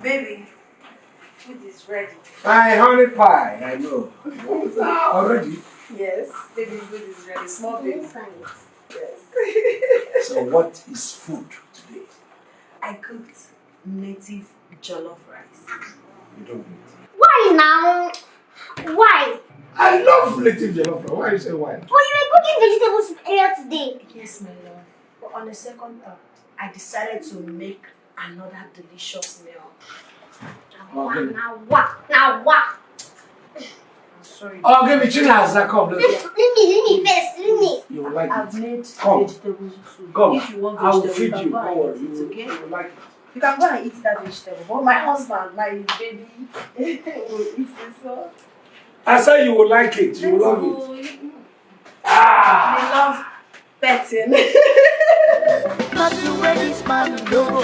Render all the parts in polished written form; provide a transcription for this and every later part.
Baby, food is ready. My honey pie, I know. Already? Yes, baby, food is ready. Small baby. Yes. So what is food today? I cooked native jollof rice. You don't eat. Why now? Why? I love native jollof rice. Why you say why? Oh, you were cooking vegetables earlier today. Yes, my love. But on the second thought, I decided to make another delicious meal. Now what? I'm sorry. Oh, give me chinas. Come, let's go. Let me first. You will like I've it. made Come. vegetable soup. Come. If you want I will vegetable, feed you. go Don't and worry. eat it, okay? You will like it. You can go and eat that vegetable. But my husband, my baby, will eat this one. I said you will like it. You will love it. They love petting. Not the way this man know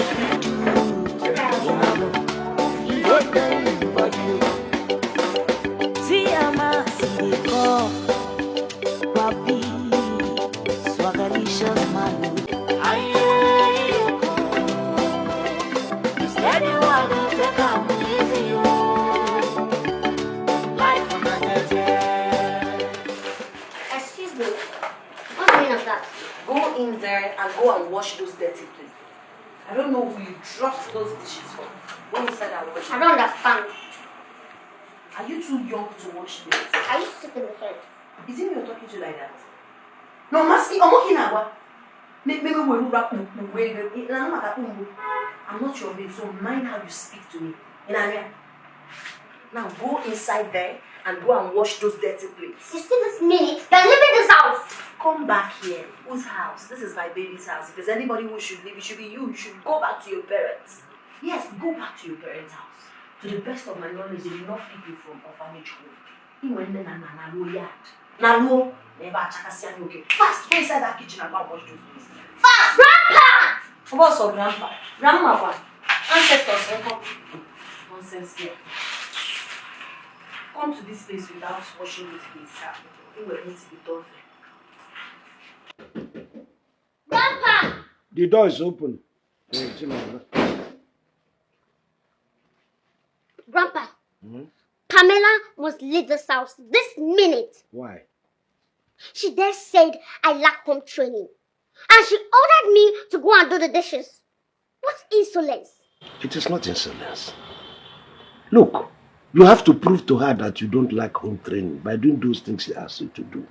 he don't tell anybody. See I'm a call Papi Swagalicious man. You said you want to take am easy. Life on a Excuse me. What's the meaning of that? Go in there and go and wash those dirty plates. I don't know who you dropped those dishes for. Go inside and wash I them. don't understand. Are you too young to wash plates? Are you sick in the head? Is it me you're talking to like that? No, Maski, I'm working now. Maybe we'll wrap I'm not your maid, so mind how you speak to me. Now go inside there and go and wash those dirty plates. You see this minute? You're leaving this house. Come back here. Whose house? This is my baby's house. If there's anybody who should leave, it should be you. You should go back to your parents. Yes, go back to your parents' house. To the best of my knowledge, they did not pick you from orphanage home. He went there and yard. Nalu, never chakasian okay. Fast, go inside that kitchen and go and wash those plates. Fast, Grandpa! What's up, Grandpa? Grandma, what? Ancestors, come. Nonsense here. Come to this place without washing this place. It will need to be done. Grandpa! The door is open. Grandpa, Pamela must leave this house this minute. Why? She just said I lack home training. And she ordered me to go and do the dishes. What insolence? It is not insolence. Look, you have to prove to her that you don't like home training by doing those things she asks you to do.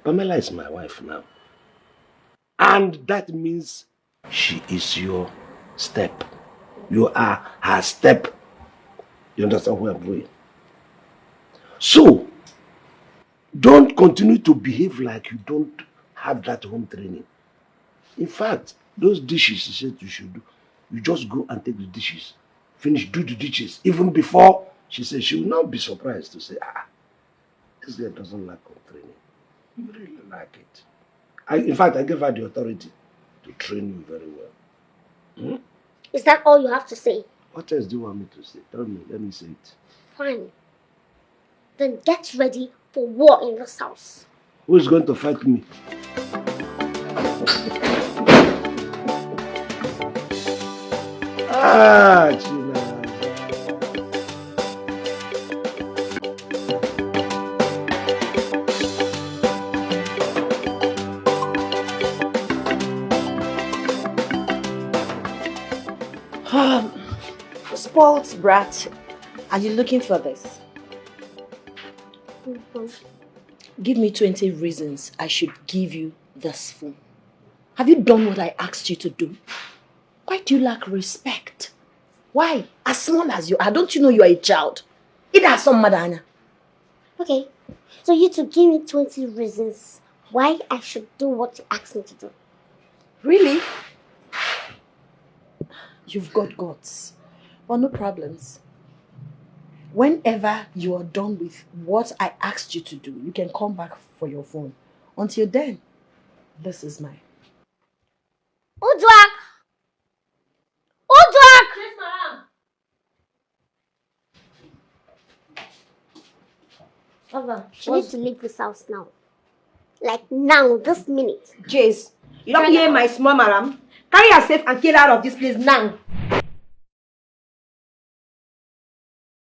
Pamela is my wife now. And that means she is your step. You are her step. You understand where I'm going? So, don't continue to behave like you don't have that home training. In fact, those dishes she said you should do, you just go and take the dishes. Finish, do the dishes. Even before she says she will not be surprised to say, this girl doesn't like home training. You really like it. In fact, I gave her the authority to train you very well. Is that all you have to say? What else do you want me to say? Tell me, let me say it. Fine. Then get ready for war in this house. Who is going to fight me? China. Spoiled brat, are you looking for this? Give me 20 reasons I should give you this phone. Have you done what I asked you to do? Why do you lack respect? Why? As small as you are, don't you know you are a child? It has some madana. Okay, so you two give me 20 reasons why I should do what you asked me to do. Really? You've got guts. Well, no problems. Whenever you are done with what I asked you to do, you can come back for your phone. Until then, this is mine. Udwak! Udwak! Yes, ma'am. Baba, she needs to leave this house now. Like now, this minute. Jace, you don't hear my small madam? Carry yourself and get out of this place now.